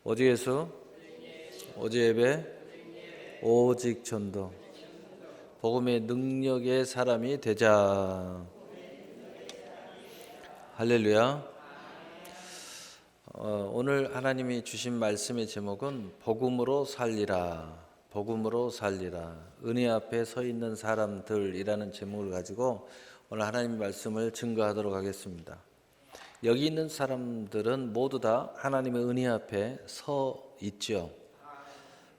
오직 예수, 오직 예배, 오직 전도. 복음의 능력의 사람이 되자. 할렐루야. 오늘 하나님이 주신 말씀의 제목은 복음으로 살리라. 복음으로 살리라. 은혜 앞에 서 있는 사람들이라는 제목을 가지고 오늘 하나님의 말씀을 증거하도록 하겠습니다. 여기 있는 사람들은 모두 다 하나님의 은혜 앞에 서 있죠.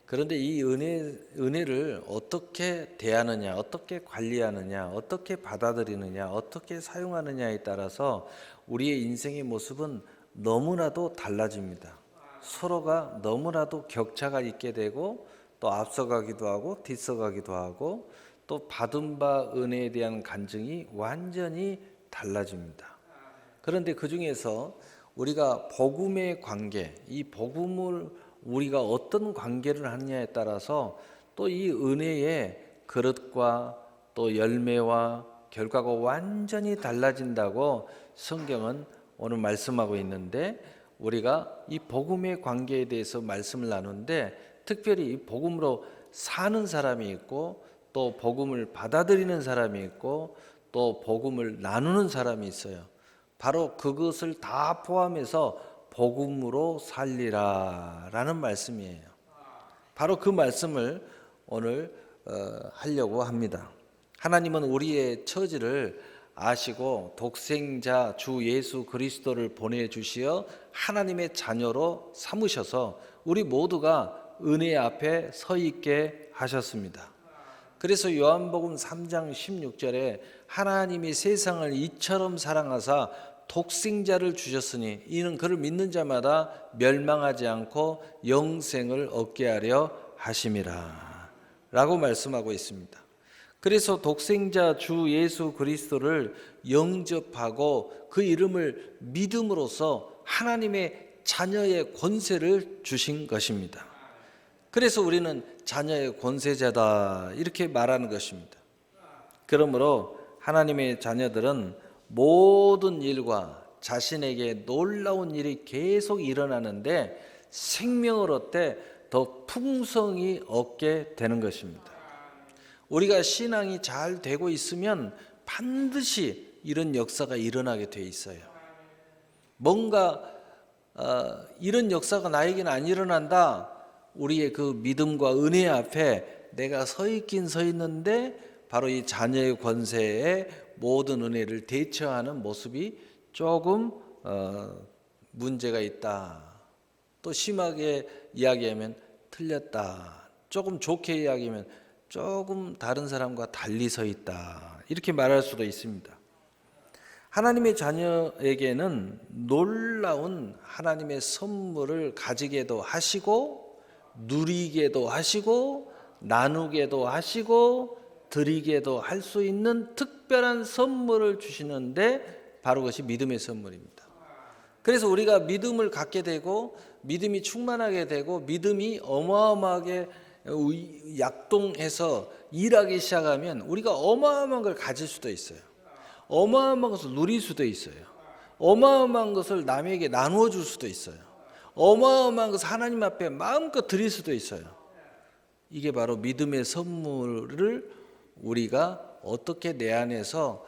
그런데 이 은혜를 어떻게 대하느냐, 어떻게 관리하느냐, 어떻게 받아들이느냐, 어떻게 사용하느냐에 따라서 우리의 인생의 모습은 너무나도 달라집니다. 서로가 너무나도 격차가 있게 되고 또 앞서가기도 하고 뒤서가기도 하고 또 받은 바 은혜에 대한 간증이 완전히 달라집니다. 그런데 그 중에서 우리가 복음의 관계, 이 복음을 우리가 어떤 관계를 하느냐에 따라서 또 이 은혜의 그릇과 또 열매와 결과가 완전히 달라진다고 성경은 오늘 말씀하고 있는데, 우리가 이 복음의 관계에 대해서 말씀을 나누는데 특별히 이 복음으로 사는 사람이 있고 또 복음을 받아들이는 사람이 있고 또 복음을 나누는 사람이 있어요. 바로 그것을 다 포함해서 복음으로 살리라 라는 말씀이에요. 바로 그 말씀을 오늘 하려고 합니다. 하나님은 우리의 처지를 아시고 독생자 주 예수 그리스도를 보내주시어 하나님의 자녀로 삼으셔서 우리 모두가 은혜 앞에 서 있게 하셨습니다. 그래서 요한복음 3장 16절에 하나님이 세상을 이처럼 사랑하사 독생자를 주셨으니 이는 그를 믿는 자마다 멸망하지 않고 영생을 얻게 하려 하심이라 라고 말씀하고 있습니다. 그래서 독생자 주 예수 그리스도를 영접하고 그 이름을 믿음으로써 하나님의 자녀의 권세를 주신 것입니다. 그래서 우리는 자녀의 권세자다 이렇게 말하는 것입니다. 그러므로 하나님의 자녀들은 모든 일과 자신에게 놀라운 일이 계속 일어나는데 생명을 얻되 더 풍성히 얻게 되는 것입니다. 우리가 신앙이 잘 되고 있으면 반드시 이런 역사가 일어나게 돼 있어요. 뭔가 이런 역사가 나에게는 안 일어난다. 우리의 그 믿음과 은혜 앞에 내가 서 있긴 서 있는데 바로 이 자녀의 권세에 모든 은혜를 대처하는 모습이 조금 문제가 있다. 또 심하게 이야기하면 틀렸다. 조금 좋게 이야기하면 조금 다른 사람과 달리 서 있다. 이렇게 말할 수도 있습니다. 하나님의 자녀에게는 놀라운 하나님의 선물을 가지게도 하시고 누리게도 하시고 나누게도 하시고 드리게도 할 수 있는 특별한 선물을 주시는데 바로 그것이 믿음의 선물입니다. 그래서 우리가 믿음을 갖게 되고 믿음이 충만하게 되고 믿음이 어마어마하게 약동해서 일하기 시작하면 우리가 어마어마한 걸 가질 수도 있어요. 어마어마한 것을 누릴 수도 있어요. 어마어마한 것을 남에게 나누어 줄 수도 있어요. 어마어마한 것을 하나님 앞에 마음껏 드릴 수도 있어요. 이게 바로 믿음의 선물을 우리가 어떻게 내 안에서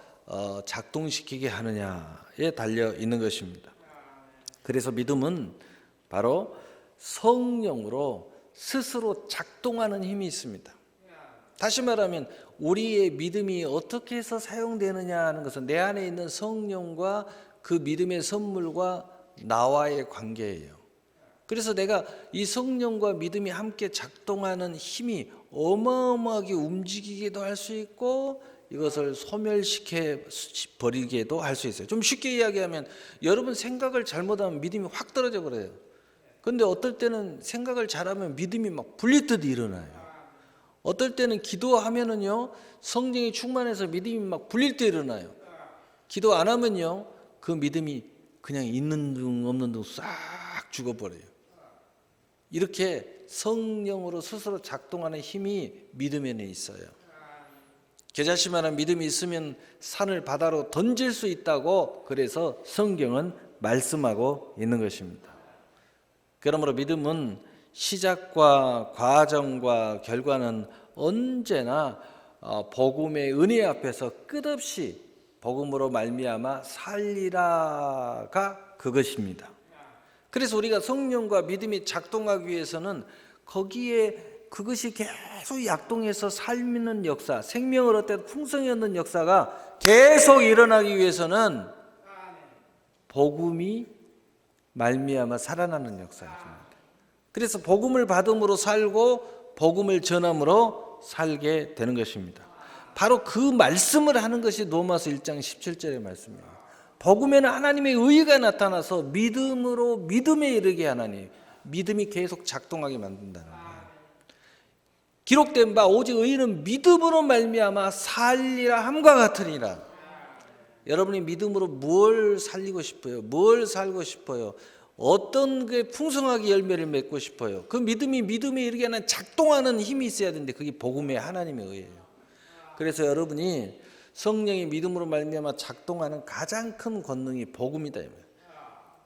작동시키게 하느냐에 달려 있는 것입니다. 그래서 믿음은 바로 성령으로 스스로 작동하는 힘이 있습니다. 다시 말하면 우리의 믿음이 어떻게 해서 사용되느냐 하는 것은 내 안에 있는 성령과 그 믿음의 선물과 나와의 관계예요. 그래서 내가 이 성령과 믿음이 함께 작동하는 힘이 어마어마하게 움직이기도 할 수 있고 이것을 소멸시켜 버리기도 할 수 있어요. 좀 쉽게 이야기하면 여러분 생각을 잘못하면 믿음이 확 떨어져 버려요. 그런데 어떨 때는 생각을 잘하면 믿음이 막 불릴 듯 일어나요. 어떨 때는 기도하면은요 성령이 충만해서 믿음이 막 불릴 때 일어나요. 기도 안 하면요 그 믿음이 그냥 있는 둥 없는 둥 싹 죽어버려요. 이렇게 성령으로 스스로 작동하는 힘이 믿음에는 있어요. 계자시만한 믿음이 있으면 산을 바다로 던질 수 있다고 그래서 성경은 말씀하고 있는 것입니다. 그러므로 믿음은 시작과 과정과 결과는 언제나 복음의 은혜 앞에서 끝없이 복음으로 말미암아 살리라가 그것입니다. 그래서 우리가 성령과 믿음이 작동하기 위해서는 거기에 그것이 계속 약동해서 삶는 역사, 생명을 얻되 풍성히 얻는 역사가 계속 일어나기 위해서는 복음이 말미암아 살아나는 역사입니다. 그래서 복음을 받음으로 살고 복음을 전함으로 살게 되는 것입니다. 바로 그 말씀을 하는 것이 로마서 1장 17절의 말씀입니다. 복음에는 하나님의 의가 나타나서 믿음으로 믿음에 이르게 하나니 믿음이 계속 작동하게 만든다는 거예요. 기록된 바 오직 의인은 믿음으로 말미암아 살리라 함과 같으니라. 여러분이 믿음으로 뭘 살리고 싶어요? 뭘 살고 싶어요? 어떤 게 풍성하게 열매를 맺고 싶어요? 그 믿음이 믿음에 이르게 하는 작동하는 힘이 있어야 되는데 그게 복음의 하나님의 의예요. 그래서 여러분이 성령이 믿음으로 말미암아 작동하는 가장 큰 권능이 복음이다.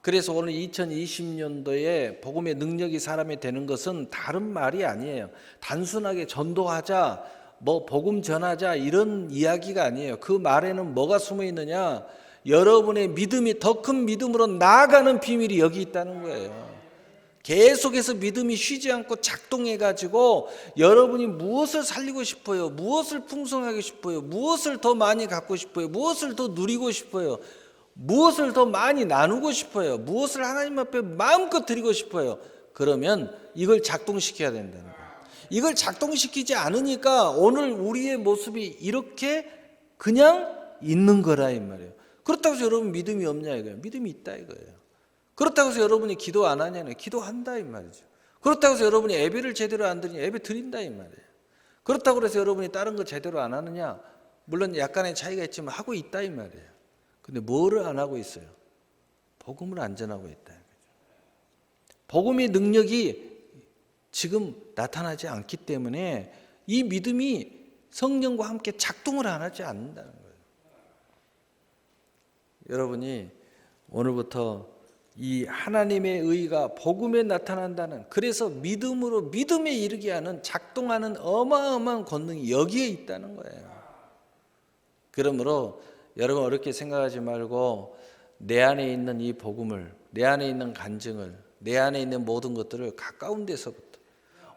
그래서 오늘 2020년도에 복음의 능력이 사람이 되는 것은 다른 말이 아니에요. 단순하게 전도하자, 복음 전하자 이런 이야기가 아니에요. 그 말에는 뭐가 숨어 있느냐? 여러분의 믿음이 더 큰 믿음으로 나아가는 비밀이 여기 있다는 거예요. 계속해서 믿음이 쉬지 않고 작동해가지고 여러분이 무엇을 살리고 싶어요? 무엇을 풍성하게 싶어요? 무엇을 더 많이 갖고 싶어요? 무엇을 더 누리고 싶어요? 무엇을 더 많이 나누고 싶어요? 무엇을 하나님 앞에 마음껏 드리고 싶어요? 그러면 이걸 작동시켜야 된다는 거예요. 이걸 작동시키지 않으니까 오늘 우리의 모습이 이렇게 그냥 있는 거라 이 말이에요. 그렇다고 해서 여러분 믿음이 없냐 이거예요. 믿음이 있다 이거예요. 그렇다고 해서 여러분이 기도 안 하냐는 기도한다 이 말이죠. 그렇다고 해서 여러분이 예배를 제대로 안 드리냐 예배 드린다 이 말이에요. 그렇다고 해서 여러분이 다른 거 제대로 안 하느냐 물론 약간의 차이가 있지만 하고 있다 이 말이에요. 근데 뭐를 안 하고 있어요? 복음을 안 전하고 있다. 복음의 능력이 지금 나타나지 않기 때문에 이 믿음이 성령과 함께 작동을 안 하지 않는다는 거예요. 여러분이 오늘부터 이 하나님의 의가 복음에 나타난다는 그래서 믿음으로 믿음에 이르게 하는 작동하는 어마어마한 권능이 여기에 있다는 거예요. 그러므로 여러분 어렵게 생각하지 말고 내 안에 있는 이 복음을 내 안에 있는 간증을 내 안에 있는 모든 것들을 가까운 데서부터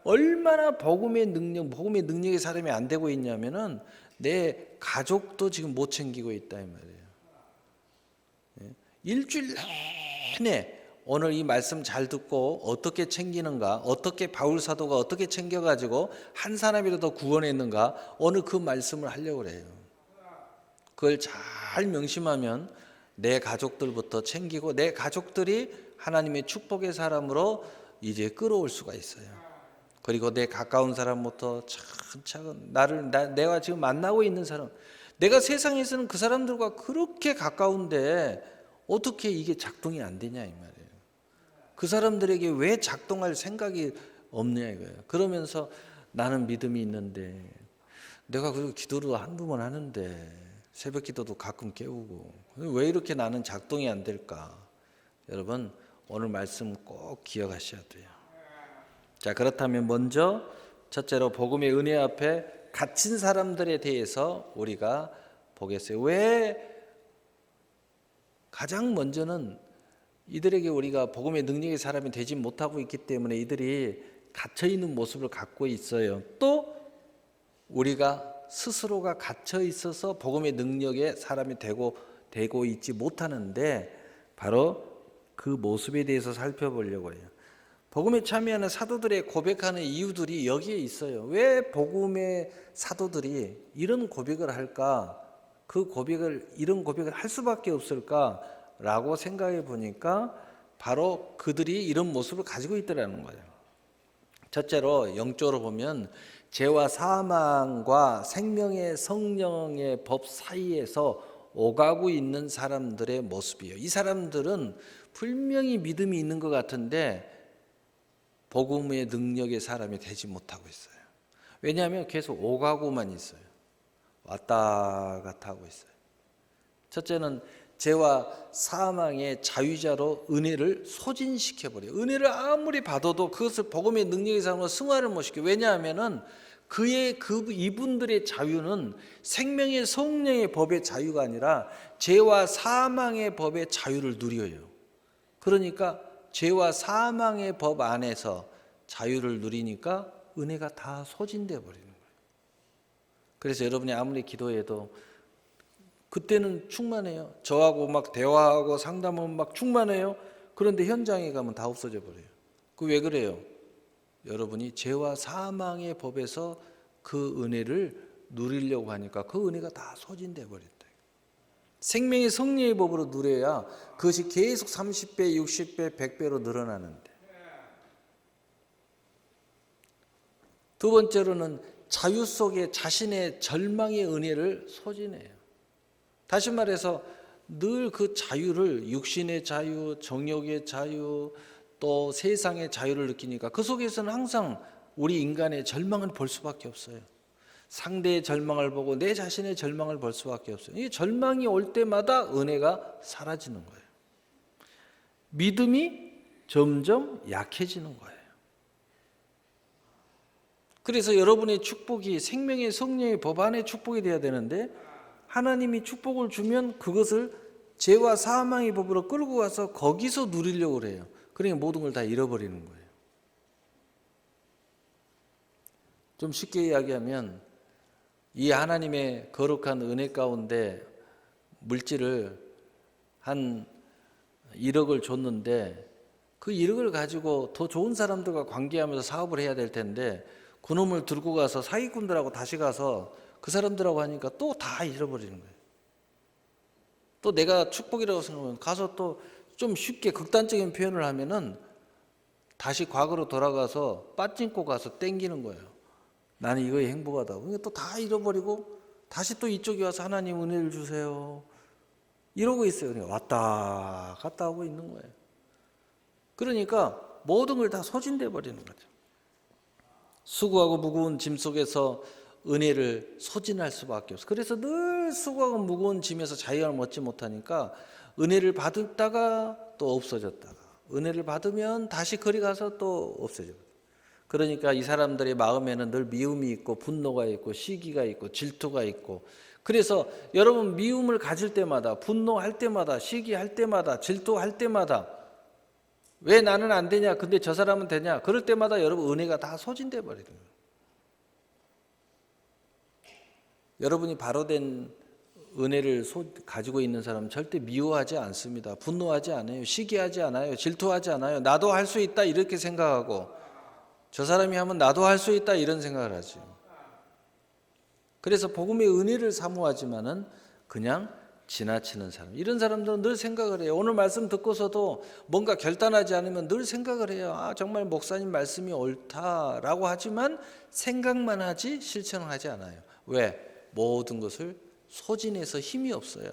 얼마나 복음의 능력이 사람이 안 되고 있냐면은 내 가족도 지금 못 챙기고 있다 이 말이에요. 일주일 내내 오늘 이 말씀 잘 듣고 어떻게 챙기는가, 어떻게 바울 사도가 어떻게 챙겨가지고 한 사람이라도 구원했는가 오늘 그 말씀을 하려고 그래요. 그걸 잘 명심하면 내 가족들부터 챙기고 내 가족들이 하나님의 축복의 사람으로 이제 끌어올 수가 있어요. 그리고 내 가까운 사람부터 차근차근 내가 지금 만나고 있는 사람, 내가 세상에서는 그 사람들과 그렇게 가까운데 어떻게 이게 작동이 안 되냐 이 말이에요. 그 사람들에게 왜 작동할 생각이 없냐 이거예요. 그러면서 나는 믿음이 있는데 내가 그 기도를 한두 번 하는데 새벽 기도도 가끔 깨우고 왜 이렇게 나는 작동이 안 될까? 여러분 오늘 말씀 꼭 기억하셔야 돼요. 자, 그렇다면 먼저 첫째로 복음의 은혜 앞에 갇힌 사람들에 대해서 우리가 보겠어요. 왜 가장 먼저는 이들에게 우리가 복음의 능력의 사람이 되지 못하고 있기 때문에 이들이 갇혀 있는 모습을 갖고 있어요. 또 우리가 스스로가 갇혀 있어서 복음의 능력의 사람이 되고 있지 못하는데 바로 그 모습에 대해서 살펴보려고 해요. 복음에 참여하는 사도들의 고백하는 이유들이 여기에 있어요. 왜 복음의 사도들이 이런 고백을 할까? 이런 고백을 할 수밖에 없을까라고 생각해 보니까 바로 그들이 이런 모습을 가지고 있더라는 거예요. 첫째로 영적으로 보면 죄와 사망과 생명의 성령의 법 사이에서 오가고 있는 사람들의 모습이에요. 이 사람들은 분명히 믿음이 있는 것 같은데 복음의 능력의 사람이 되지 못하고 있어요. 왜냐하면 계속 오가고만 있어요. 왔다 갔다 하고 있어요. 첫째는 죄와 사망의 자유자로 은혜를 소진시켜버려요. 은혜를 아무리 받아도 그것을 복음의 능력의 삶으로 승화를 못 시켜요. 왜냐하면은 이분들의 자유는 생명의 성령의 법의 자유가 아니라 죄와 사망의 법의 자유를 누려요. 그러니까 죄와 사망의 법 안에서 자유를 누리니까 은혜가 다 소진돼 버리는 거예요. 그래서 여러분이 아무리 기도해도 그때는 충만해요. 저하고 막 대화하고 상담하면 막 충만해요. 그런데 현장에 가면 다 없어져 버려요. 그 왜 그래요? 여러분이 죄와 사망의 법에서 그 은혜를 누리려고 하니까 그 은혜가 다 소진돼 버린다. 생명의 성령의 법으로 누려야 그것이 계속 30배, 60배, 100배로 늘어나는데. 두 번째로는 자유 속에 자신의 절망의 은혜를 소진해요. 다시 말해서 늘 그 자유를 육신의 자유, 정욕의 자유, 또 세상의 자유를 느끼니까 그 속에서는 항상 우리 인간의 절망을 볼 수밖에 없어요. 상대의 절망을 보고 내 자신의 절망을 볼 수밖에 없어요. 이 절망이 올 때마다 은혜가 사라지는 거예요. 믿음이 점점 약해지는 거예요. 그래서 여러분의 축복이 생명의 성령의 법 안의 축복이 되어야 되는데 하나님이 축복을 주면 그것을 죄와 사망의 법으로 끌고 가서 거기서 누리려고 그래요. 그러니까 모든 걸 다 잃어버리는 거예요. 좀 쉽게 이야기하면 이 하나님의 거룩한 은혜 가운데 물질을 한 1억을 줬는데 그 1억을 가지고 더 좋은 사람들과 관계하면서 사업을 해야 될 텐데 그놈을 들고 가서 사기꾼들하고 다시 가서 그 사람들하고 하니까 또 다 잃어버리는 거예요. 또 내가 축복이라고 생각하면 가서 또 좀 쉽게 극단적인 표현을 하면은 다시 과거로 돌아가서 빠찡고 가서 땡기는 거예요. 나는 이거에 행복하다고. 그러니까 또 다 잃어버리고 다시 또 이쪽에 와서 하나님 은혜를 주세요. 이러고 있어요. 그러니까 왔다 갔다 하고 있는 거예요. 그러니까 모든 걸 다 소진돼 버리는 거죠. 수고하고 무거운 짐 속에서 은혜를 소진할 수밖에 없어요. 그래서 늘 수고하고 무거운 짐에서 자유함을 얻지 못하니까 은혜를 받다가 또 없어졌다가 은혜를 받으면 다시 거리 가서 또 없어져요. 그러니까 이 사람들의 마음에는 늘 미움이 있고 분노가 있고 시기가 있고 질투가 있고 그래서 여러분 미움을 가질 때마다 분노할 때마다 시기할 때마다 질투할 때마다 왜 나는 안 되냐 근데 저 사람은 되냐 그럴 때마다 여러분 은혜가 다 소진돼 버리는 거예요. 여러분이 바로 된 은혜를 가지고 있는 사람은 절대 미워하지 않습니다. 분노하지 않아요. 시기하지 않아요. 질투하지 않아요. 나도 할 수 있다 이렇게 생각하고 저 사람이 하면 나도 할 수 있다 이런 생각을 하죠. 그래서 복음의 은혜를 사모하지만은 그냥 지나치는 사람. 이런 사람들은 늘 생각을 해요. 오늘 말씀 듣고서도 뭔가 결단하지 않으면 늘 생각을 해요. 아 정말 목사님 말씀이 옳다라고 하지만 생각만 하지 실천을 하지 않아요. 왜? 모든 것을 소진해서 힘이 없어요.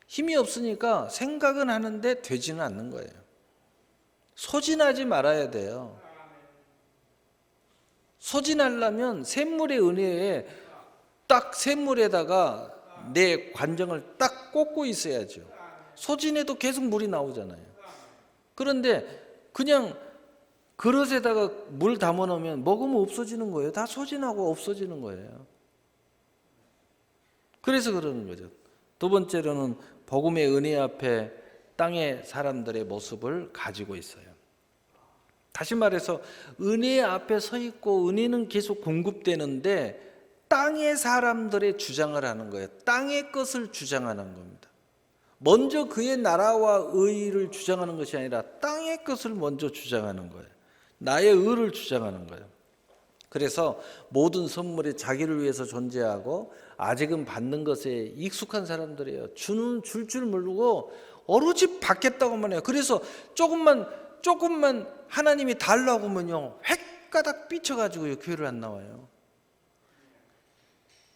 힘이 없으니까 생각은 하는데 되지는 않는 거예요. 소진하지 말아야 돼요. 소진하려면 샘물의 은혜에 딱 샘물에다가 내 관정을 딱 꽂고 있어야죠. 소진해도 계속 물이 나오잖아요. 그런데 그냥 그릇에다가 물 담아 놓으면 먹으면 없어지는 거예요. 다 소진하고 없어지는 거예요. 그래서 그러는 거죠. 두 번째로는 복음의 은혜 앞에 땅의 사람들의 모습을 가지고 있어요. 다시 말해서 은혜 앞에 서 있고 은혜는 계속 공급되는데 땅의 사람들의 주장을 하는 거예요. 땅의 것을 주장하는 겁니다. 먼저 그의 나라와 의를 주장하는 것이 아니라 땅의 것을 먼저 주장하는 거예요. 나의 의를 주장하는 거예요. 그래서 모든 선물이 자기를 위해서 존재하고 아직은 받는 것에 익숙한 사람들이에요. 줄 모르고 오로지 받겠다고만 해요. 그래서 조금만 하나님이 달라고 하면요 획가닥 삐쳐가지고요 교회를 안 나와요.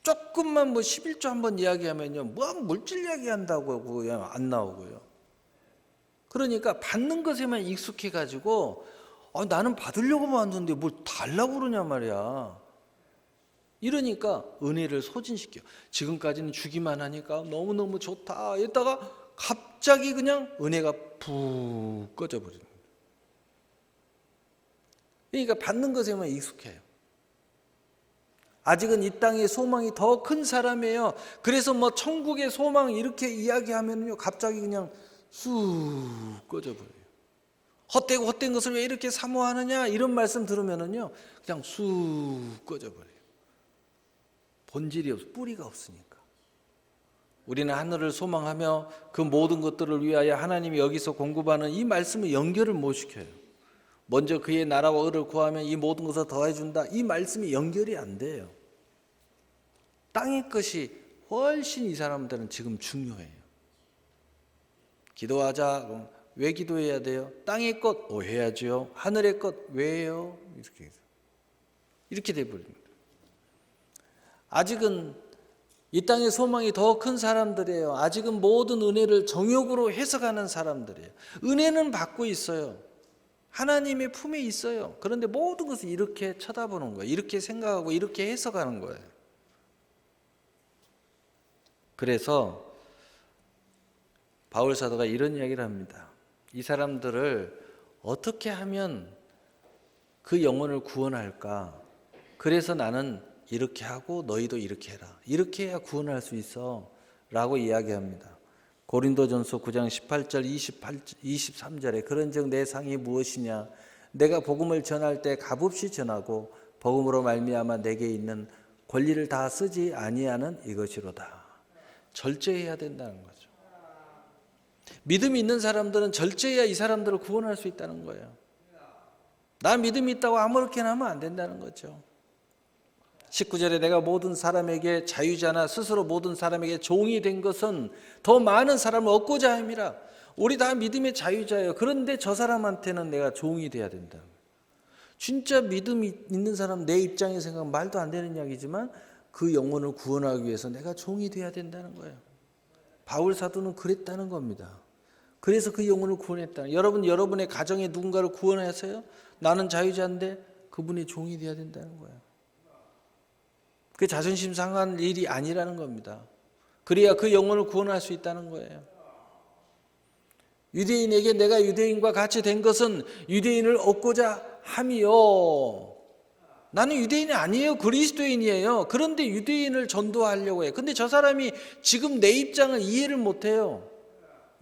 조금만 11조 한번 이야기하면요 뭐 물질 이야기한다고 그냥 안 나오고요. 그러니까 받는 것에만 익숙해가지고 나는 받으려고만 왔는데 뭘 달라고 그러냐 말이야. 이러니까 은혜를 소진시켜. 지금까지는 주기만 하니까 너무너무 좋다 이랬다가 갑자기 그냥 은혜가 푹 꺼져버립니다. 그러니까 받는 것에만 익숙해요. 아직은 이 땅의 소망이 더 큰 사람이에요. 그래서 뭐 천국의 소망 이렇게 이야기하면요 갑자기 그냥 쑥 꺼져버려요. 헛되고 헛된 것을 왜 이렇게 사모하느냐 이런 말씀 들으면은요 그냥 쑥 꺼져버려요. 본질이 뿌리가 없으니까. 우리는 하늘을 소망하며 그 모든 것들을 위하여 하나님이 여기서 공급하는 이 말씀을 연결을 못 시켜요. 먼저 그의 나라와 의를 구하면 이 모든 것을 더해준다. 이 말씀이 연결이 안 돼요. 땅의 것이 훨씬 이 사람들은 지금 중요해요. 기도하자. 왜 기도해야 돼요? 땅의 것 해야죠. 하늘의 것 왜요? 이렇게 돼버립니다. 아직은 이 땅의 소망이 더 큰 사람들이에요. 아직은 모든 은혜를 정욕으로 해석하는 사람들이에요. 은혜는 받고 있어요. 하나님의 품에 있어요. 그런데 모든 것을 이렇게 쳐다보는 거예요. 이렇게 생각하고 이렇게 해석하는 거예요. 그래서 바울 사도가 이런 이야기를 합니다. 이 사람들을 어떻게 하면 그 영혼을 구원할까? 그래서 나는 이렇게 하고 너희도 이렇게 해라. 이렇게 해야 구원할 수 있어 라고 이야기합니다. 고린도전서 9장 18절 23절에 그런즉 내 상이 무엇이냐? 내가 복음을 전할 때 값없이 전하고 복음으로 말미암아 내게 있는 권리를 다 쓰지 아니하는 이것이로다. 절제해야 된다는 거죠. 믿음이 있는 사람들은 절제해야 이 사람들을 구원할 수 있다는 거예요. 나 믿음이 있다고 아무렇게나 하면 안 된다는 거죠. 19절에 내가 모든 사람에게 자유자나 스스로 모든 사람에게 종이 된 것은 더 많은 사람을 얻고자 함이라. 우리 다 믿음의 자유자예요. 그런데 저 사람한테는 내가 종이 돼야 된다. 진짜 믿음이 있는 사람 내 입장에 생각하면 말도 안 되는 이야기지만 그 영혼을 구원하기 위해서 내가 종이 돼야 된다는 거예요. 바울 사도는 그랬다는 겁니다. 그래서 그 영혼을 구원했다. 여러분의 가정에 누군가를 구원하세요? 나는 자유자인데 그분이 종이 돼야 된다는 거예요. 그 자존심 상한 일이 아니라는 겁니다. 그래야 그 영혼을 구원할 수 있다는 거예요. 유대인에게 내가 유대인과 같이 된 것은 유대인을 얻고자 함이요. 나는 유대인이 아니에요. 그리스도인이에요. 그런데 유대인을 전도하려고 해요. 근데 저 사람이 지금 내 입장을 이해를 못해요.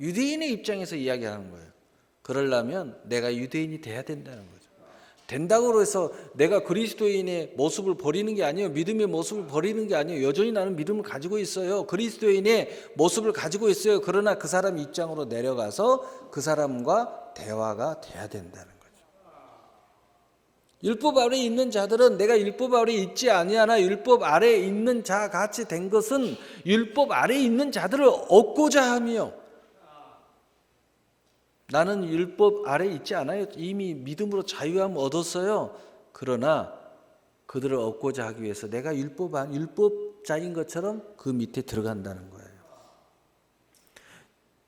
유대인의 입장에서 이야기하는 거예요. 그러려면 내가 유대인이 돼야 된다는 거죠. 된다고 해서 내가 그리스도인의 모습을 버리는 게 아니에요. 믿음의 모습을 버리는 게 아니에요. 여전히 나는 믿음을 가지고 있어요. 그리스도인의 모습을 가지고 있어요. 그러나 그 사람 입장으로 내려가서 그 사람과 대화가 돼야 된다는 거죠. 율법 아래에 있는 자들은 내가 율법 아래에 있지 아니하나 율법 아래에 있는 자 같이 된 것은 율법 아래에 있는 자들을 얻고자 함이요. 나는 율법 아래에 있지 않아요. 이미 믿음으로 자유함을 얻었어요. 그러나 그들을 얻고자 하기 위해서 내가 율법자인 것처럼 그 밑에 들어간다는 거예요.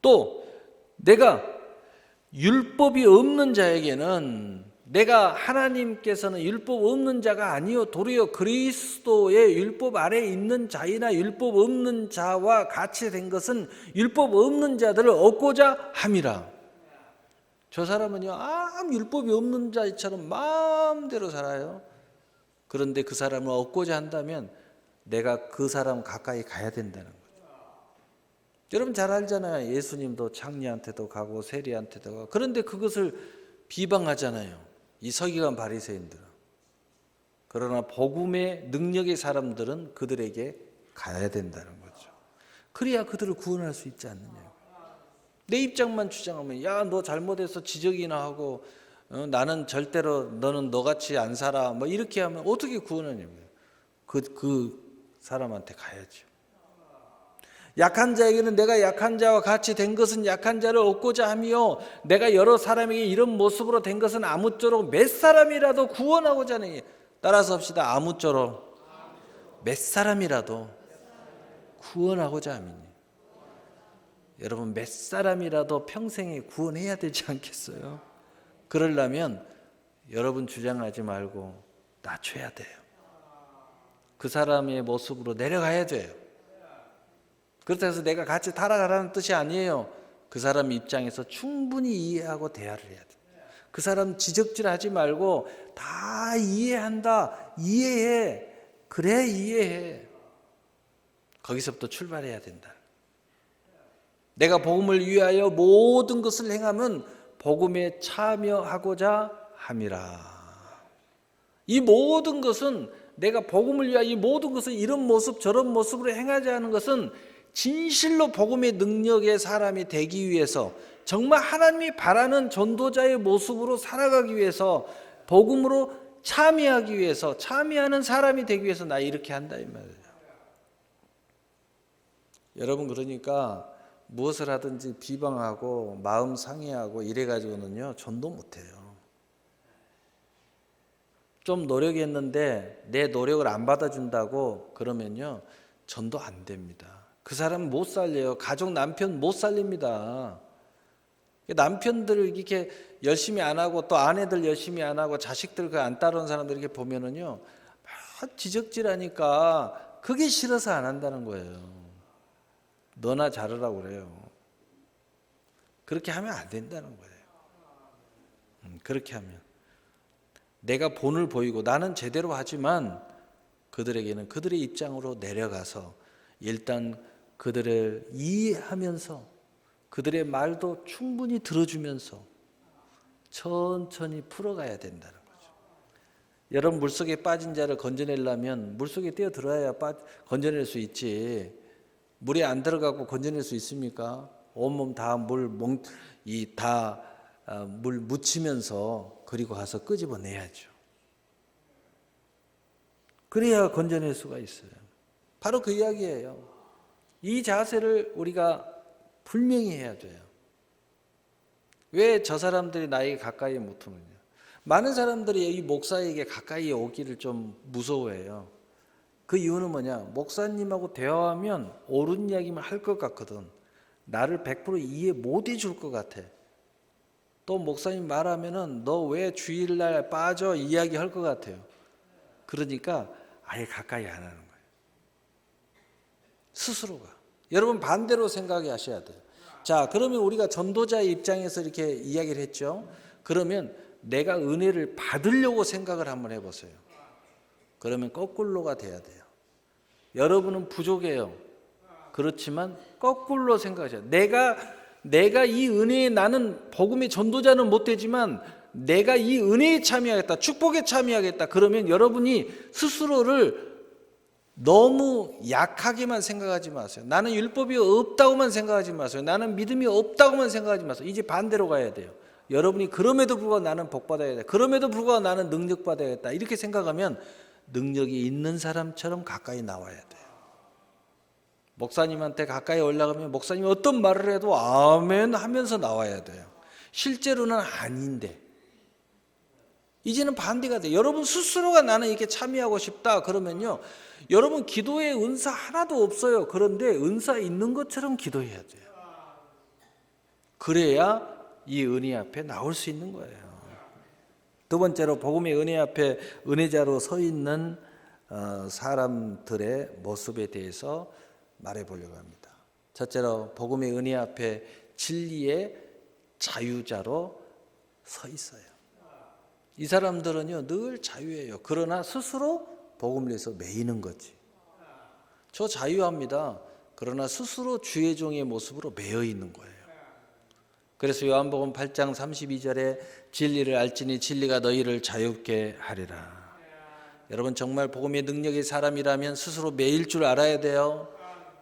또 내가 율법이 없는 자에게는 내가 하나님께서는 율법 없는 자가 아니요 도리어 그리스도의 율법 아래에 있는 자이나 율법 없는 자와 같이 된 것은 율법 없는 자들을 얻고자 함이라. 저 사람은요 아무 율법이 없는 자처럼 마음대로 살아요. 그런데 그 사람을 얻고자 한다면 내가 그 사람 가까이 가야 된다는 거죠. 여러분 잘 알잖아요. 예수님도 창리한테도 가고 세리한테도 가고. 그런데 그것을 비방하잖아요. 이 서기관 바리새인들은. 그러나 복음의 능력의 사람들은 그들에게 가야 된다는 거죠. 그래야 그들을 구원할 수 있지 않느냐. 내 입장만 주장하면 야 너 잘못해서 지적이나 하고 나는 절대로 너는 너같이 안 살아 뭐 이렇게 하면 어떻게 구원하냐고요. 그 사람한테 가야죠. 약한 자에게는 내가 약한 자와 같이 된 것은 약한 자를 얻고자 하며 내가 여러 사람에게 이런 모습으로 된 것은 아무쪼록 몇 사람이라도 구원하고자 하니. 따라서 합시다. 아무쪼록 몇 사람이라도 구원하고자 함이니. 여러분 몇 사람이라도 평생에 구원해야 되지 않겠어요? 그러려면 여러분 주장하지 말고 낮춰야 돼요. 그 사람의 모습으로 내려가야 돼요. 그렇다고 해서 내가 같이 타락하라는 뜻이 아니에요. 그 사람 입장에서 충분히 이해하고 대화를 해야 돼요. 그 사람 지적질하지 말고 다 이해한다, 이해해. 그래, 이해해. 거기서부터 출발해야 된다. 내가 복음을 위하여 모든 것을 행하면 복음에 참여하고자 함이라. 이 모든 것은 내가 복음을 위하여 이 모든 것을 이런 모습 저런 모습으로 행하지 않은 것은 진실로 복음의 능력의 사람이 되기 위해서, 정말 하나님이 바라는 전도자의 모습으로 살아가기 위해서, 복음으로 참여하기 위해서, 참여하는 사람이 되기 위해서 나 이렇게 한다 이 말이에요. 여러분, 그러니까 무엇을 하든지 비방하고 마음 상해하고 이래가지고는요 전도 못해요. 좀 노력했는데 내 노력을 안 받아준다고 그러면요 전도 안 됩니다. 그 사람 못 살려요. 가족 남편 못 살립니다. 남편들 이렇게 열심히 안 하고 또 아내들 열심히 안 하고 자식들 그 안 따르는 사람들 이렇게 보면은요 막 지적질하니까 그게 싫어서 안 한다는 거예요. 너나 잘하라고 그래요. 그렇게 하면 안 된다는 거예요. 그렇게 하면 내가 본을 보이고 나는 제대로 하지만 그들에게는 그들의 입장으로 내려가서 일단 그들을 이해하면서 그들의 말도 충분히 들어주면서 천천히 풀어가야 된다는 거죠. 여러분, 물속에 빠진 자를 건져내려면 물속에 뛰어들어야 건져낼 수 있지. 물에 안 들어가고 건져낼 수 있습니까? 온몸 다 물 묻히면서 그리고 가서 끄집어내야죠. 그래야 건져낼 수가 있어요. 바로 그 이야기예요. 이 자세를 우리가 분명히 해야 돼요. 왜 저 사람들이 나에게 가까이 못 오느냐? 많은 사람들이 이 목사에게 가까이 오기를 좀 무서워해요. 그 이유는 뭐냐? 목사님하고 대화하면 옳은 이야기만 할 것 같거든. 나를 100% 이해 못 해줄 것 같아. 또 목사님 말하면은 너 왜 주일날 빠져 이야기 할 것 같아요. 그러니까 아예 가까이 안 하는 거예요. 스스로가. 여러분 반대로 생각하셔야 돼요. 자, 그러면 우리가 전도자의 입장에서 이렇게 이야기를 했죠. 그러면 내가 은혜를 받으려고 생각을 한번 해보세요. 그러면 거꾸로가 돼야 돼요. 여러분은 부족해요. 그렇지만 거꾸로 생각하셔야 돼요. 내가 이 은혜에 나는 복음의 전도자는 못 되지만 내가 이 은혜에 참여하겠다. 축복에 참여하겠다. 그러면 여러분이 스스로를 너무 약하게만 생각하지 마세요. 나는 율법이 없다고만 생각하지 마세요. 나는 믿음이 없다고만 생각하지 마세요. 이제 반대로 가야 돼요. 여러분이 그럼에도 불구하고 나는 복받아야겠다. 그럼에도 불구하고 나는 능력받아야겠다. 이렇게 생각하면 능력이 있는 사람처럼 가까이 나와야 돼요. 목사님한테 가까이 올라가면 목사님이 어떤 말을 해도 아멘 하면서 나와야 돼요. 실제로는 아닌데. 이제는 반대가 돼요. 여러분 스스로가 나는 이렇게 참여하고 싶다 그러면요. 여러분 기도에 은사 하나도 없어요. 그런데 은사 있는 것처럼 기도해야 돼요. 그래야 이 은혜 앞에 나올 수 있는 거예요. 두 번째로 복음의 은혜 앞에 은혜자로 서 있는 사람들의 모습에 대해서 말해보려고 합니다. 첫째로 복음의 은혜 앞에 진리의 자유자로 서 있어요. 이 사람들은요 늘 자유예요. 그러나 스스로 복음을 위해서 매이는 거지. 저 자유합니다. 그러나 스스로 주의 종의 모습으로 매여 있는 거예요. 그래서 요한복음 8장 32절에 진리를 알지니 진리가 너희를 자유케 하리라. 여러분 정말 복음의 능력의 사람이라면 스스로 매일 줄 알아야 돼요.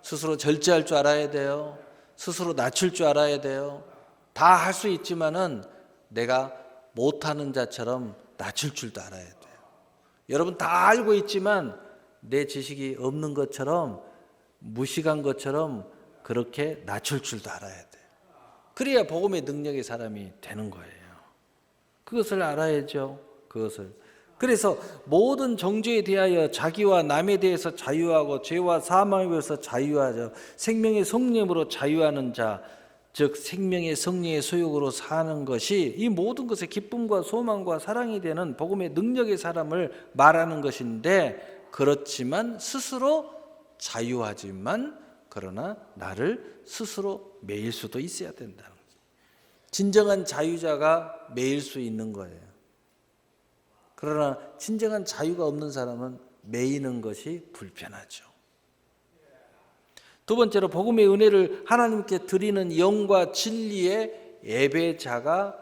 스스로 절제할 줄 알아야 돼요. 스스로 낮출 줄 알아야 돼요. 다 할 수 있지만은 내가 못하는 자처럼 낮출 줄도 알아야 돼요. 여러분 다 알고 있지만 내 지식이 없는 것처럼 무식한 것처럼 그렇게 낮출 줄도 알아야 돼요. 그래야 복음의 능력의 사람이 되는 거예요. 그것을 알아야죠. 그것을. 그래서 모든 정죄에 대하여 자기와 남에 대해서 자유하고 죄와 사망에 대해서 자유하죠. 생명의 성령으로 자유하는 자, 즉 생명의 성령의 소욕으로 사는 것이 이 모든 것의 기쁨과 소망과 사랑이 되는 복음의 능력의 사람을 말하는 것인데 그렇지만 스스로 자유하지만 그러나 나를 스스로 매일 수도 있어야 된다는 거죠. 진정한 자유자가 매일 수 있는 거예요. 그러나 진정한 자유가 없는 사람은 매이는 것이 불편하죠. 두 번째로 복음의 은혜를 하나님께 드리는 영과 진리의 예배자가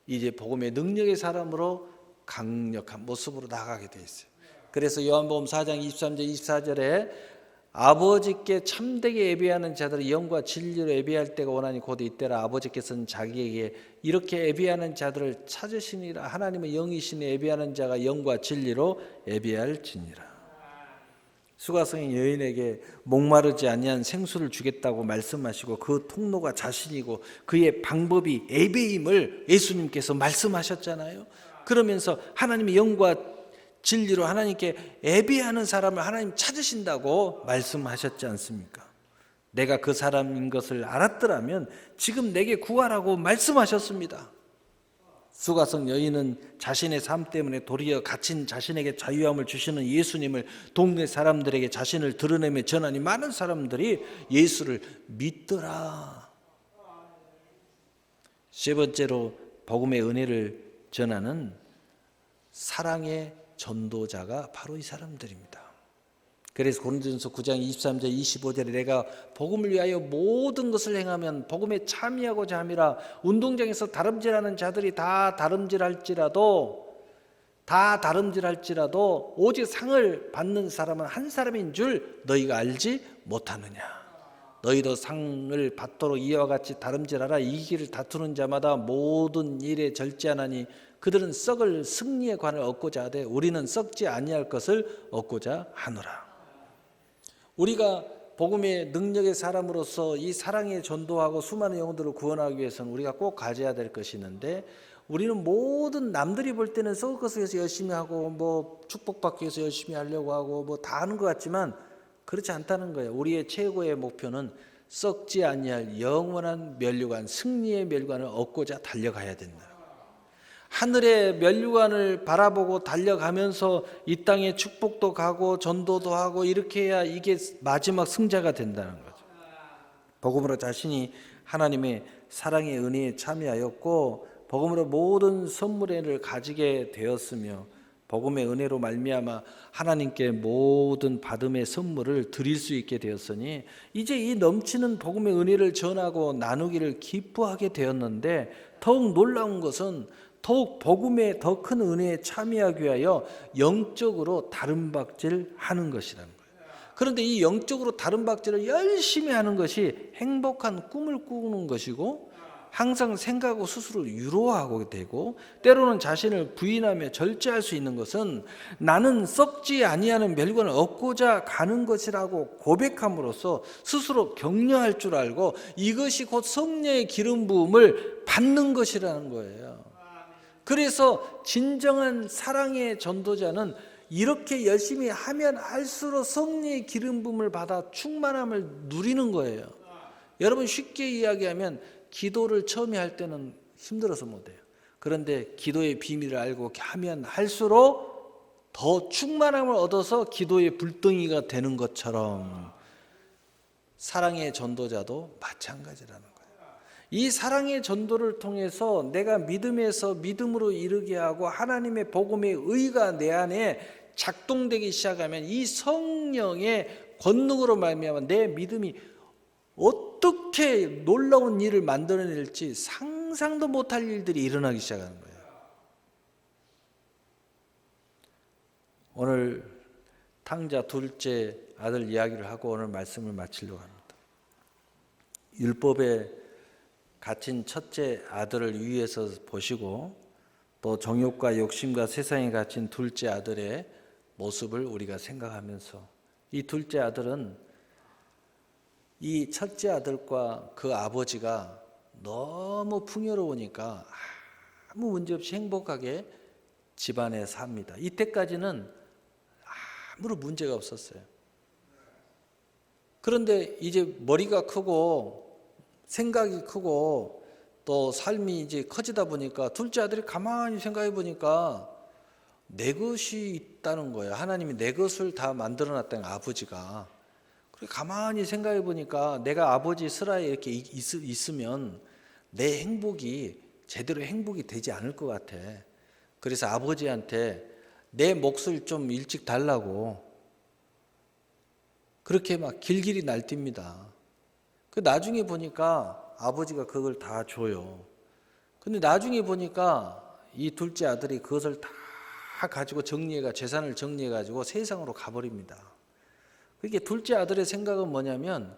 이제 복음의 능력의 사람으로 강력한 모습으로 나가게 돼 있어요. 그래서 요한복음 4장 23절 24절에 아버지께 참되게 예배하는 자들이 영과 진리로 예배할 때가 오나니 곧 이때라. 아버지께서는 자기에게 이렇게 예배하는 자들을 찾으시니라. 하나님의 영이시니 예배하는 자가 영과 진리로 예배할지니라. 수가성의 여인에게 목마르지 아니한 생수를 주겠다고 말씀하시고 그 통로가 자신이고 그의 방법이 예배임을 예수님께서 말씀하셨잖아요. 그러면서 하나님의 영과 진리로 하나님께 예배하는 사람을 하나님 찾으신다고 말씀하셨지 않습니까? 내가 그 사람인 것을 알았더라면 지금 내게 구하라고 말씀하셨습니다. 수가성 여인은 자신의 삶 때문에 도리어 갇힌 자신에게 자유함을 주시는 예수님을 동네 사람들에게 자신을 드러내며 전하니 많은 사람들이 예수를 믿더라. 세 번째로 복음의 은혜를 전하는 사랑의 전도자가 바로 이 사람들입니다. 그래서 고린도전서 9장 23절 25절에 내가 복음을 위하여 모든 것을 행하면 복음에 참여하고자 함이라. 운동장에서 다름질하는 자들이 다 다름질할지라도 오직 상을 받는 사람은 한 사람인 줄 너희가 알지 못하느냐. 너희도 상을 받도록 이와 같이 다름질하라. 이기를 다투는 자마다 모든 일에 절제하나니 그들은 썩을 승리의 관을 얻고자 하되 우리는 썩지 아니할 것을 얻고자 하노라. 우리가 복음의 능력의 사람으로서 이 사랑에 전도하고 수많은 영혼들을 구원하기 위해서는 우리가 꼭 가져야 될 것이 있는데, 우리는 모든 남들이 볼 때는 썩을 것을 위해서 열심히 하고 뭐 축복받기 위해서 열심히 하려고 하고 뭐 다 하는 것 같지만 그렇지 않다는 거예요. 우리의 최고의 목표는 썩지 아니할 영원한 면류관, 승리의 면류관을 얻고자 달려가야 된다. 하늘의 면류관을 바라보고 달려가면서 이 땅에 축복도 가고 전도도 하고 이렇게 해야 이게 마지막 승자가 된다는 거죠. 복음으로 자신이 하나님의 사랑의 은혜에 참여하였고 복음으로 모든 선물의 은혜를 가지게 되었으며 복음의 은혜로 말미암아 하나님께 모든 받음의 선물을 드릴 수 있게 되었으니 이제 이 넘치는 복음의 은혜를 전하고 나누기를 기뻐하게 되었는데, 더욱 놀라운 것은 더욱 복음의 더 큰 은혜에 참여하기 위하여 영적으로 다름박질하는 것이라는 거예요. 그런데 이 영적으로 다름박질을 열심히 하는 것이 행복한 꿈을 꾸는 것이고 항상 생각하고 스스로 유로하게 되고 때로는 자신을 부인하며 절제할 수 있는 것은 나는 썩지 아니하는 멸관을 얻고자 가는 것이라고 고백함으로써 스스로 격려할 줄 알고 이것이 곧 성령의 기름 부음을 받는 것이라는 거예요. 그래서 진정한 사랑의 전도자는 이렇게 열심히 하면 할수록 성령의 기름 부음을 받아 충만함을 누리는 거예요. 여러분, 쉽게 이야기하면 기도를 처음에 할 때는 힘들어서 못해요. 그런데 기도의 비밀을 알고 하면 할수록 더 충만함을 얻어서 기도의 불덩이가 되는 것처럼 사랑의 전도자도 마찬가지라는 거예요. 이 사랑의 전도를 통해서 내가 믿음에서 믿음으로 이르게 하고 하나님의 복음의 의가 내 안에 작동되기 시작하면 이 성령의 권능으로 말미암아 내 믿음이 어떻게 놀라운 일을 만들어낼지 상상도 못할 일들이 일어나기 시작하는 거예요. 오늘 탕자 둘째 아들 이야기를 하고 오늘 말씀을 마치려고 합니다. 율법에 갇힌 첫째 아들을 위에서 보시고 또 정욕과 욕심과 세상에 갇힌 둘째 아들의 모습을 우리가 생각하면서, 이 둘째 아들은 이 첫째 아들과 그 아버지가 너무 풍요로우니까 아무 문제 없이 행복하게 집안에 삽니다. 이때까지는 아무런 문제가 없었어요. 그런데 이제 머리가 크고 생각이 크고 또 삶이 이제 커지다 보니까 둘째 아들이 가만히 생각해 보니까 내 것이 있다는 거예요. 하나님이 내 것을 다 만들어놨다는 아버지가. 그리고 가만히 생각해 보니까 내가 아버지 슬하에 이렇게 있으면 내 행복이 제대로 행복이 되지 않을 것 같아. 그래서 아버지한테 내 몫을 좀 일찍 달라고 그렇게 막 길길이 날뜁니다. 그 나중에 보니까 아버지가 그걸 다 줘요. 근데 나중에 보니까 이 둘째 아들이 그것을 다 가지고 재산을 정리해 가지고 세상으로 가버립니다. 그게 둘째 아들의 생각은 뭐냐면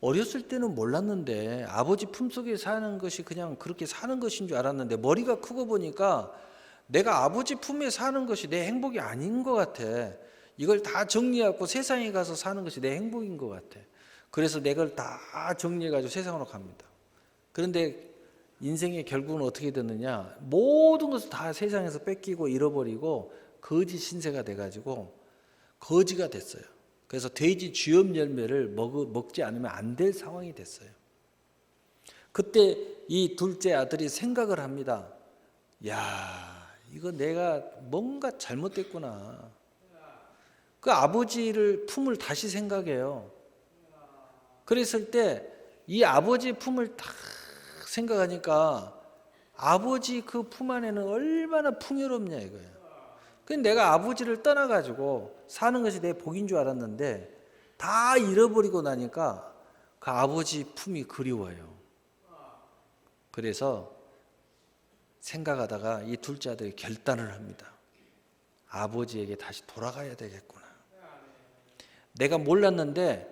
어렸을 때는 몰랐는데 아버지 품속에 사는 것이 그냥 그렇게 사는 것인 줄 알았는데 머리가 크고 보니까 내가 아버지 품에 사는 것이 내 행복이 아닌 것 같아. 이걸 다 정리하고 세상에 가서 사는 것이 내 행복인 것 같아. 그래서 내가 다 정리해가지고 세상으로 갑니다. 그런데 인생의 결국은 어떻게 됐느냐? 모든 것을 다 세상에서 뺏기고 잃어버리고 거지 신세가 돼가지고 거지가 됐어요. 그래서 돼지 쥐염 열매를 먹지 않으면 안 될 상황이 됐어요. 그때 이 둘째 아들이 생각을 합니다. 야, 이거 내가 뭔가 잘못됐구나. 그 아버지를 품을 다시 생각해요. 그랬을 때 이 아버지 품을 딱 생각하니까 아버지 그 품 안에는 얼마나 풍요롭냐 이거예요. 근데 내가 아버지를 떠나가지고 사는 것이 내 복인 줄 알았는데 다 잃어버리고 나니까 그 아버지 품이 그리워요. 그래서 생각하다가 이 둘째 아들이 결단을 합니다. 아버지에게 다시 돌아가야 되겠구나. 내가 몰랐는데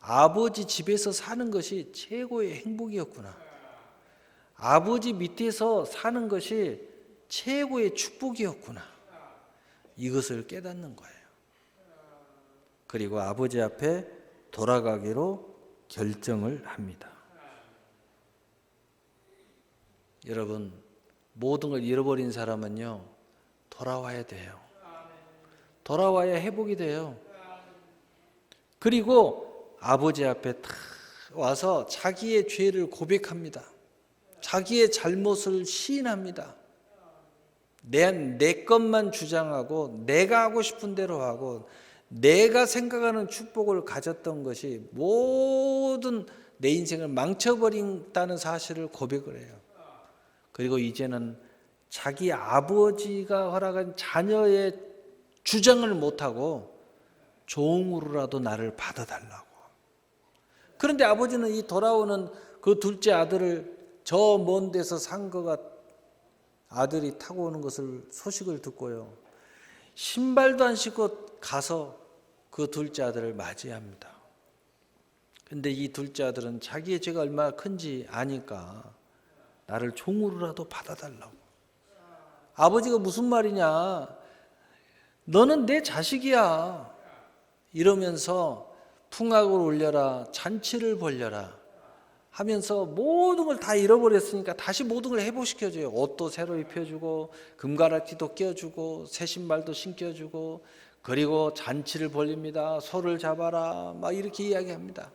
아버지 집에서 사는 것이 최고의 행복이었구나. 아버지 밑에서 사는 것이 최고의 축복이었구나. 이것을 깨닫는 거예요. 그리고 아버지 앞에 돌아가기로 결정을 합니다. 여러분, 모든 걸 잃어버린 사람은요, 돌아와야 돼요. 돌아와야 회복이 돼요. 그리고 아버지 앞에 탁 와서 자기의 죄를 고백합니다. 자기의 잘못을 시인합니다. 내 것만 주장하고 내가 하고 싶은 대로 하고 내가 생각하는 축복을 가졌던 것이 모든 내 인생을 망쳐버린다는 사실을 고백을 해요. 그리고 이제는 자기 아버지가 허락한 자녀의 주장을 못하고 종으로라도 나를 받아달라고. 그런데 아버지는 이 돌아오는 그 둘째 아들을 저 먼 데서 산 거가 아들이 타고 오는 것을 소식을 듣고요. 신발도 안 신고 가서 그 둘째 아들을 맞이합니다. 근데 이 둘째 아들은 자기의 죄가 얼마나 큰지 아니까 나를 종으로라도 받아달라고. 아버지가 무슨 말이냐? 너는 내 자식이야. 이러면서 풍악을 울려라, 잔치를 벌려라 하면서 모든 걸 다 잃어버렸으니까 다시 모든 걸 회복시켜줘요. 옷도 새로 입혀주고 금가락지도 껴주고 새 신발도 신겨주고 그리고 잔치를 벌립니다. 소를 잡아라 막 이렇게 이야기합니다.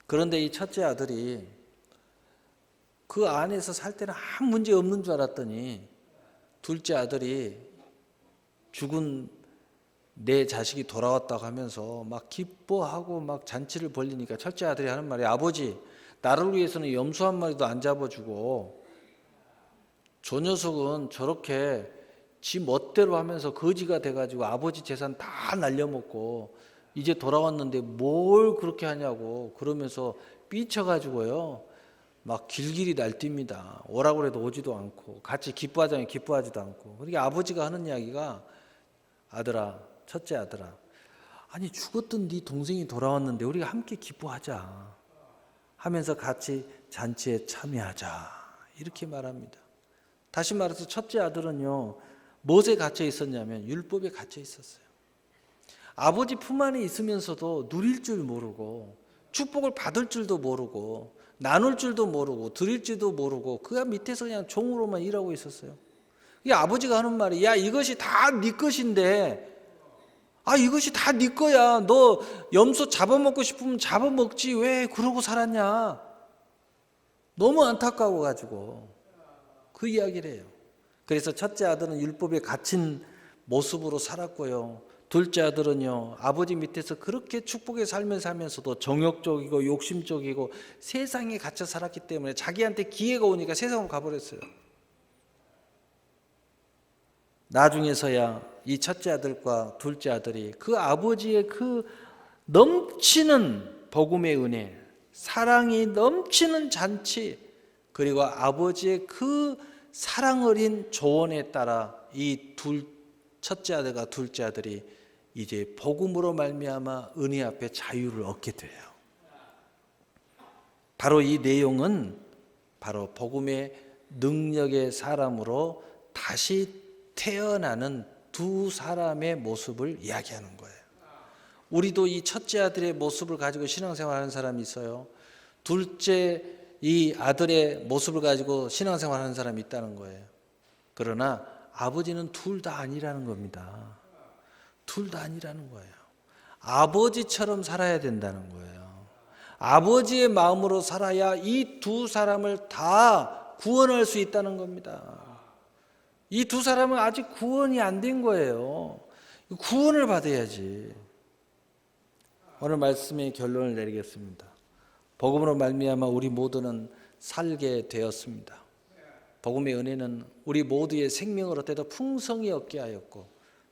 그런데 이 첫째 아들이 그 안에서 살 때는 아무 문제 없는 줄 알았더니 둘째 아들이 죽은 내 자식이 돌아왔다고 하면서 막 기뻐하고 막 잔치를 벌리니까 첫째 아들이 하는 말이 아버지 나를 위해서는 염소 한 마리도 안 잡아주고 저 녀석은 저렇게 지 멋대로 하면서 거지가 돼가지고 아버지 재산 다 날려먹고 이제 돌아왔는데 뭘 그렇게 하냐고 그러면서 삐쳐가지고요 막 길길이 날뜁니다. 오라고 해도 오지도 않고 같이 기뻐하자면 기뻐하지도 않고. 그러니까 아버지가 하는 이야기가 아들아, 첫째 아들아, 아니 죽었던 네 동생이 돌아왔는데 우리가 함께 기뻐하자 하면서 같이 잔치에 참여하자 이렇게 말합니다. 다시 말해서 첫째 아들은요 무엇에 갇혀 있었냐면 율법에 갇혀 있었어요. 아버지 품 안에 있으면서도 누릴 줄 모르고 축복을 받을 줄도 모르고 나눌 줄도 모르고 드릴 줄도 모르고 그 밑에서 그냥 종으로만 일하고 있었어요. 이 아버지가 하는 말이 야 이것이 다 네 것인데 이것이 다 네 거야. 너 염소 잡아먹고 싶으면 잡아먹지 왜 그러고 살았냐. 너무 안타까워가지고 그 이야기를 해요. 그래서 첫째 아들은 율법에 갇힌 모습으로 살았고요. 둘째 아들은요, 아버지 밑에서 그렇게 축복의 삶을 살면서도 정욕적이고 욕심적이고 세상에 갇혀 살았기 때문에 자기한테 기회가 오니까 세상으로 가버렸어요. 나중에서야 이 첫째 아들과 둘째 아들이 그 아버지의 그 넘치는 복음의 은혜, 사랑이 넘치는 잔치, 그리고 아버지의 그 사랑 어린 조언에 따라 이 첫째 아들과 둘째 아들이 이제 복음으로 말미암아 은혜 앞에 자유를 얻게 돼요. 바로 이 내용은 바로 복음의 능력의 사람으로 다시 태어나는 두 사람의 모습을 이야기하는 거예요. 우리도 이 첫째 아들의 모습을 가지고 신앙생활하는 사람이 있어요. 둘째 이 아들의 모습을 가지고 신앙생활하는 사람이 있다는 거예요. 그러나 아버지는 둘 다 아니라는 겁니다. 둘 다 아니라는 거예요. 아버지처럼 살아야 된다는 거예요. 아버지의 마음으로 살아야 이 두 사람을 다 구원할 수 있다는 겁니다. 이 두 사람은 아직 구원이 안 된 거예요. 구원을 받아야지. 오늘 말씀의 결론을 내리겠습니다. 복음으로 말미암아 우리 모두는 살게 되었습니다. 복음의 은혜는 우리 모두의 생명을 얻되 풍성히 얻게 하였고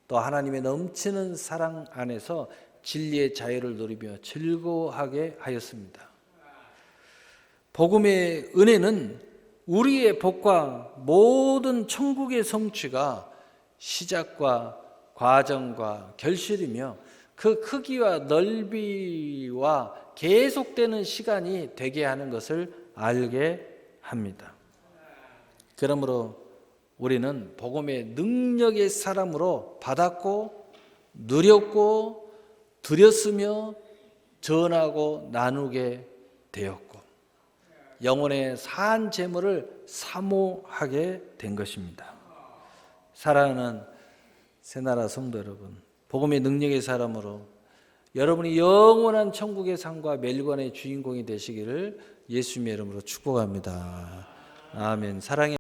또 하나님의 넘치는 사랑 안에서 진리의 자유를 누리며 즐거워하게 하였습니다. 복음의 은혜는 우리의 복과 모든 천국의 성취가 시작과 과정과 결실이며 그 크기와 넓이와 계속되는 시간이 되게 하는 것을 알게 합니다. 그러므로 우리는 복음의 능력의 사람으로 받았고 누렸고 드렸으며 전하고 나누게 되었고 영혼의 산 재물을 사모하게 된 것입니다. 사랑하는 새나라 성도 여러분, 복음의 능력의 사람으로 여러분이 영원한 천국의 상과 멸관의 주인공이 되시기를 예수님의 이름으로 축복합니다. 아멘. 사랑의